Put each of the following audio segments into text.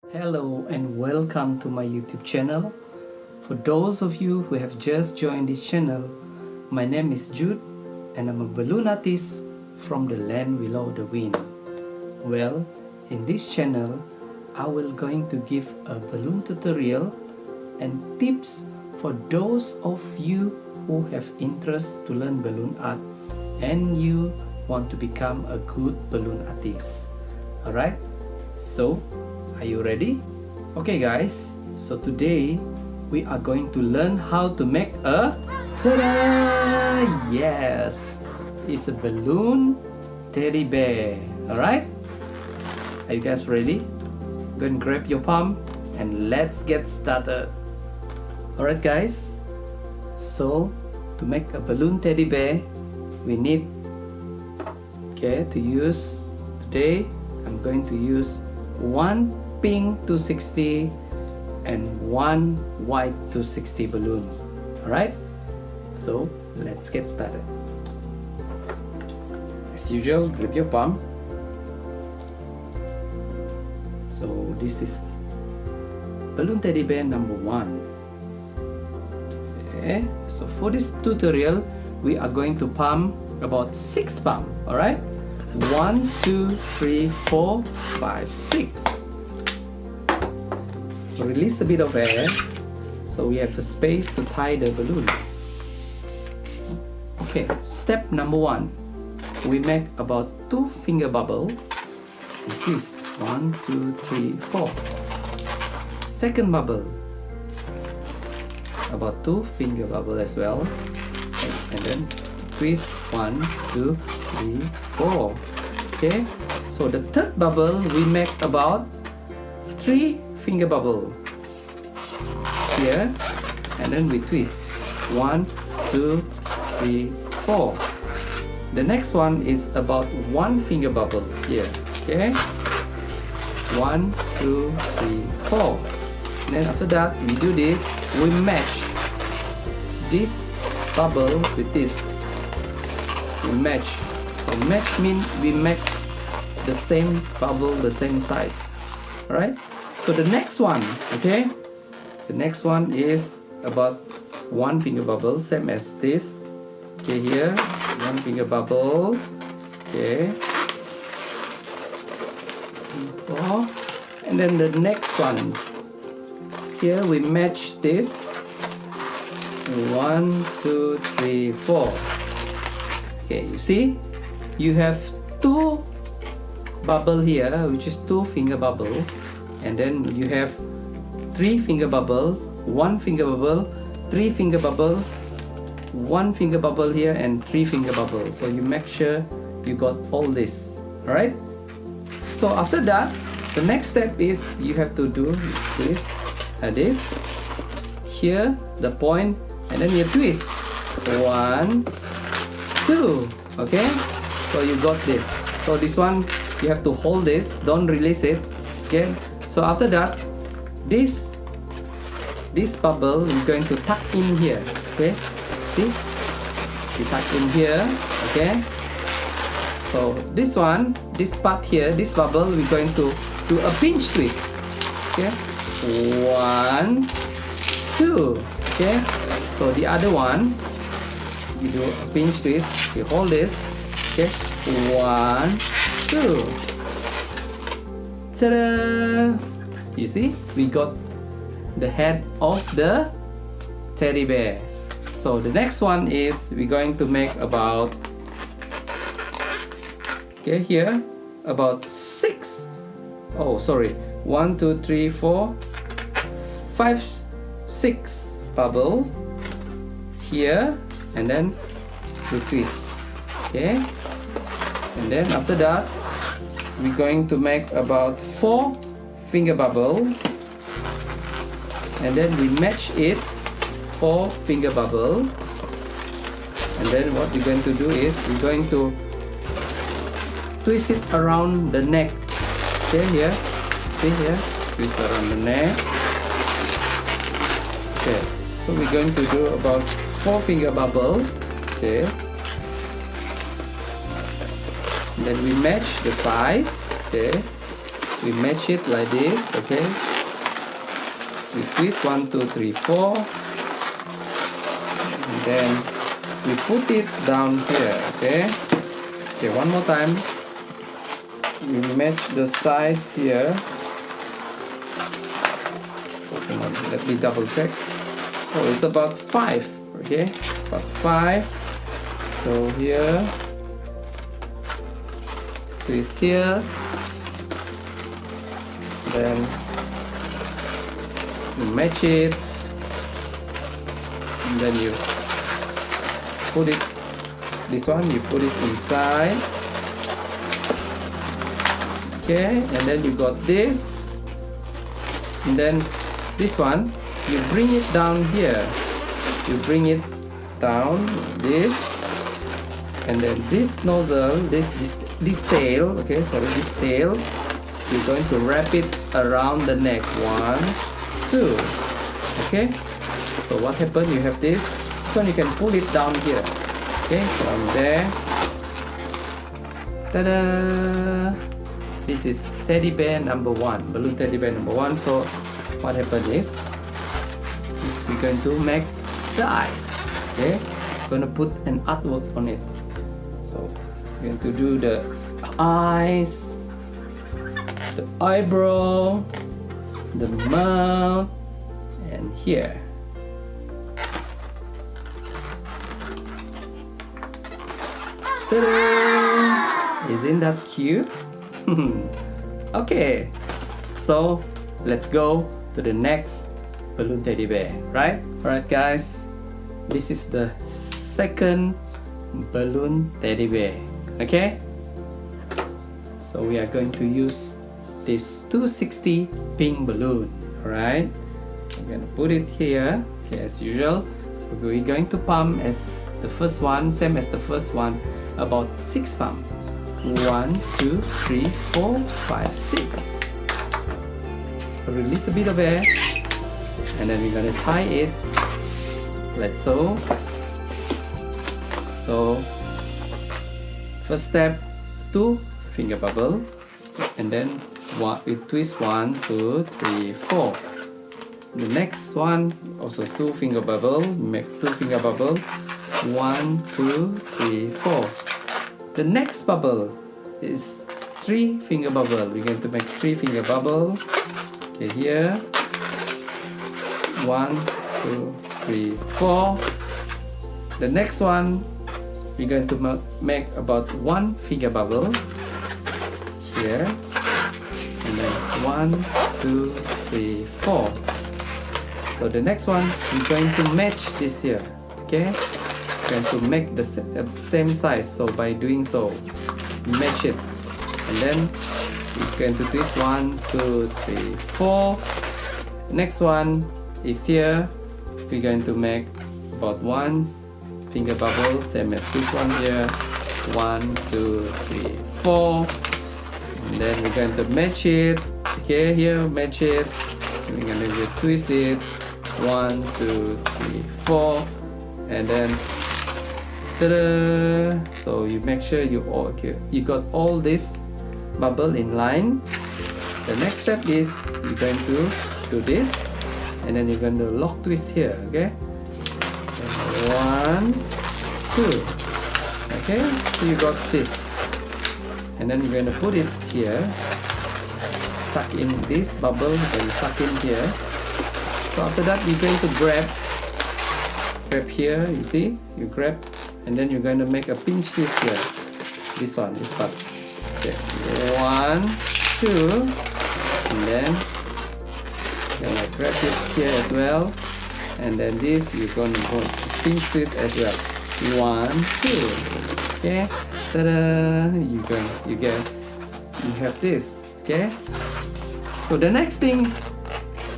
Hello and welcome to my YouTube channel. For those of you who have just joined this channel, my name is Jude and I'm a balloon artist from the land below the wind. Well, in this channel, I will going to give a balloon tutorial and tips for those of you who have interest to learn balloon art and you want to become a good balloon artist. Alright, so are you ready? Okay guys, so today we are going to learn how to make a ta-da! Yes, it's a balloon teddy bear. Alright, are you guys ready? Go and grab your palm and let's get started. Alright guys, so to make a balloon teddy bear we need to use today I'm going to use one pink 260 and one white 260 balloon. Alright, so let's get started. As usual, grab your palm. So this is balloon teddy bear number 1. Okay, so for this tutorial we are going to palm about 6 palm. Alright, 1 2 3 4 5 6. Release a bit of air so we have a space to tie the balloon. Okay, step number 1, we make about 2 finger bubble and twist 1 2 3 4. Second bubble, about 2 finger bubble as well, and then twist 1 2 3 4. Okay, so the third bubble we make about 3 finger bubble here, and then we twist 1 2 3 4. The next one is about 1 finger bubble here. Okay, 1 2 3 4. And then after that we do this, we match this bubble with this. We match. So match means we make the same bubble, the same size. Alright, so the next one, okay, the next one is about 1 finger bubble, same as this. Okay, here 1 finger bubble. Okay, 4. And then the next one, here we match this 1 2 3 4. Okay, you see you have 2 bubble here, which is 2 finger bubble, and then you have 3 finger bubble, 1 finger bubble, 3 finger bubble, 1 finger bubble here, and 3 finger bubble. So you make sure you got all this. Alright, so after that the next step is you have to do this, here the point, and then you twist 1 2. Okay, so you got this. So this one you have to hold this, don't release it. Okay, so after that this bubble we're going to tuck in here. Okay, see, we tuck in here. Okay, so this one, this part here, this bubble we're going to do a pinch twist. Okay, 1 2. Okay, so the other one we do a pinch twist, we hold this. Okay, 1 2. Ta-da! You see, we got the head of the teddy bear. So the next one is we're going to make about, okay, here about 6. Oh, sorry, 1 2 3 4 5 6 bubble here, and then we twist. Okay, and then after that we're going to make about 4 finger bubble, and then we match it 4 finger bubble, and then what we're going to do is we're going to twist it around the neck. Okay, here, see here, twist around the neck. Okay, so we're going to do about 4 finger bubble. Okay, and then we match the size. Okay, we match it like this, okay? We twist 1, 2, 3, 4, and then we put it down here, okay? Okay, one more time. We match the size here. Hang on, let me double check. Oh, it's about 5, okay? About 5. So here, twist here, then you match it, and then you put it, this one you put it inside, okay, and then you got this, and then this one you bring it down here, you bring it down this, and then this nozzle, this tail, okay, sorry, this tail, you're going to wrap it around the neck. 1, 2, okay. So what happened? You have this one, you can pull it down here, okay, from there. Ta-da! This is teddy bear number 1, balloon teddy bear number 1. So what happened is we're going to make the eyes, okay. We're gonna put an artwork on it. So we're going to do the eyes, the eyebrow, the mouth, and here. Ta-da! Isn't that cute? Okay, so let's go to the next balloon teddy bear, right? Alright guys, this is the second balloon teddy bear, okay? So we are going to use this 260 pink balloon, alright? I'm gonna put it here, okay, as usual. So we're going to pump as the first one, same as the first one, about 6 pump. 1, 2, 3, 4, 5, 6. So release a bit of air, and then we're gonna tie it like so. So first step, 2 finger bubble, and then we twist 1, 2, 3, 4. The next one also 2 finger bubble, make 2 finger bubble, 1, 2, 3, 4. The next bubble is 3 finger bubble. We're going to make 3 finger bubble. Okay, here 1, 2, 3, 4. The next one we're going to make about 1 finger bubble here, and then 1, 2, 3, 4. So the next one we're going to match this here, okay? We're going to make the same size. So by doing so, match it, and then we're going to twist 1, 2, 3, 4. Next one is here. We're going to make about 1 finger bubble, same as this one here. 1, 2, 3, 4. And then we're going to match it. Okay, here match it. And we're going to twist it. 1, 2, 3, 4, and then ta-da! So you make sure you got all this bubble in line. The next step is you're going to do this, and then you're going to lock twist here. Okay, 1, 2. Okay, so you got this, and then you're going to put it here, tuck in this bubble, and tuck in here. So after that, we're going to grab here, you see, you grab, and then you're going to make a pinch twist here. This one, this part. Okay, 1, 2, and then you're gonna grab it here as well, and then this you're going to pinch twist as well. 1, 2. Okay, ta-da! You have this. Okay. So the next thing,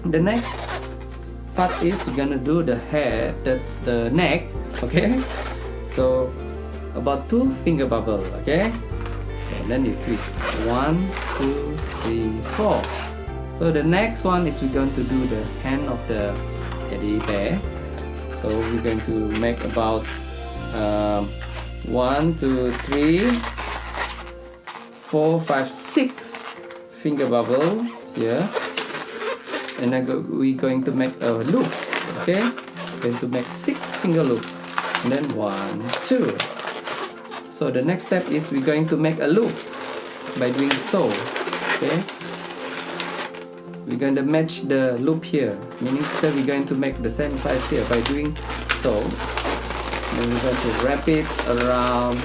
the next part is you're gonna do the head, the neck, okay? So about 2 finger bubble, okay? So then you twist 1, 2, 3, 4. So the next one is we're going to do the hand of the teddy bear. So we're going to make about 1, 2, 3, 4, 5, 6 finger bubble here, and then we're going to make a loop. Okay, going to make 6 finger loop, and then 1, 2. So the next step is we're going to make a loop by doing so. Okay, we're going to match the loop here, meaning to say we're going to make the same size here by doing so. Then we're going to wrap it around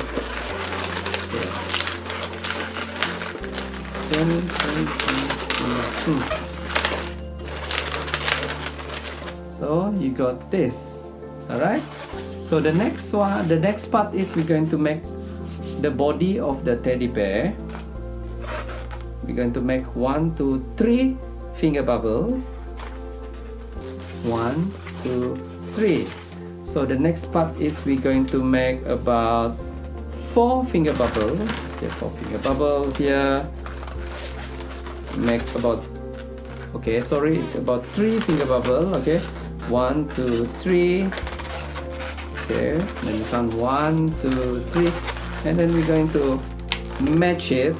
here. So you got this. Alright, so the next part is we're going to make the body of the teddy bear. We're going to make 1, 2, 3 finger bubble. 1, 2, 3. So the next part is we're going to make about 4 finger bubble. Okay, 4 finger bubble here. Make about, okay, sorry, it's about 3 finger bubble. Okay, 1, 2, 3. Okay, then you count 1, 2, 3, and then we're going to match it,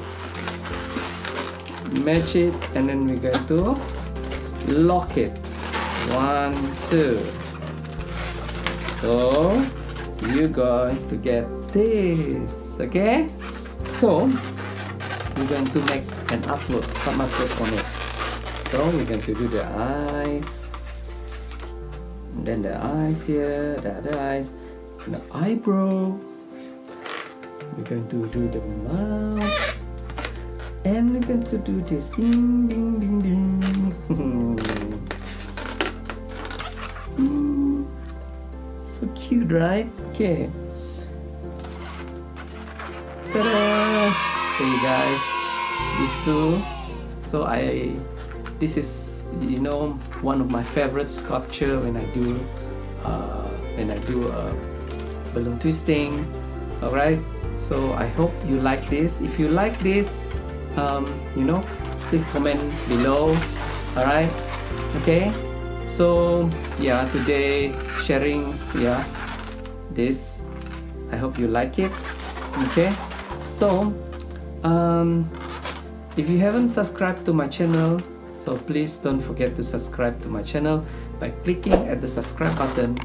and then we're going to lock it. 1, 2. So you're going to get this. Okay, so we're going to make some upload on it. So we're going to do the eyes, and then the eyes here, the other eyes, and the eyebrow. We're going to do the mouth, and we're going to do this ding ding ding ding. So cute, right? Okay. Ta-da! Hey guys, these two. So this is, you know, one of my favorite sculpture when I do balloon twisting. All right. So I hope you like this. If you like this, you know, please comment below. All right. Okay. So yeah, today sharing this. I hope you like it. Okay. So if you haven't subscribed to my channel, so please don't forget to subscribe to my channel by clicking at the subscribe button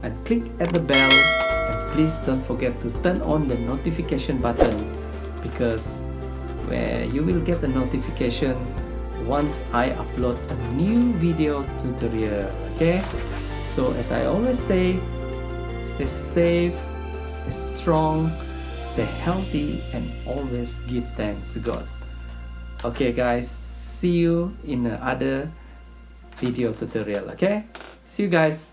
and click at the bell, and please don't forget to turn on the notification button, because where you will get the notification once I upload a new video tutorial. Okay, so as I always say, stay safe, stay strong, stay healthy, and always give thanks to God. Okay guys, see you in another video tutorial. Okay, see you guys.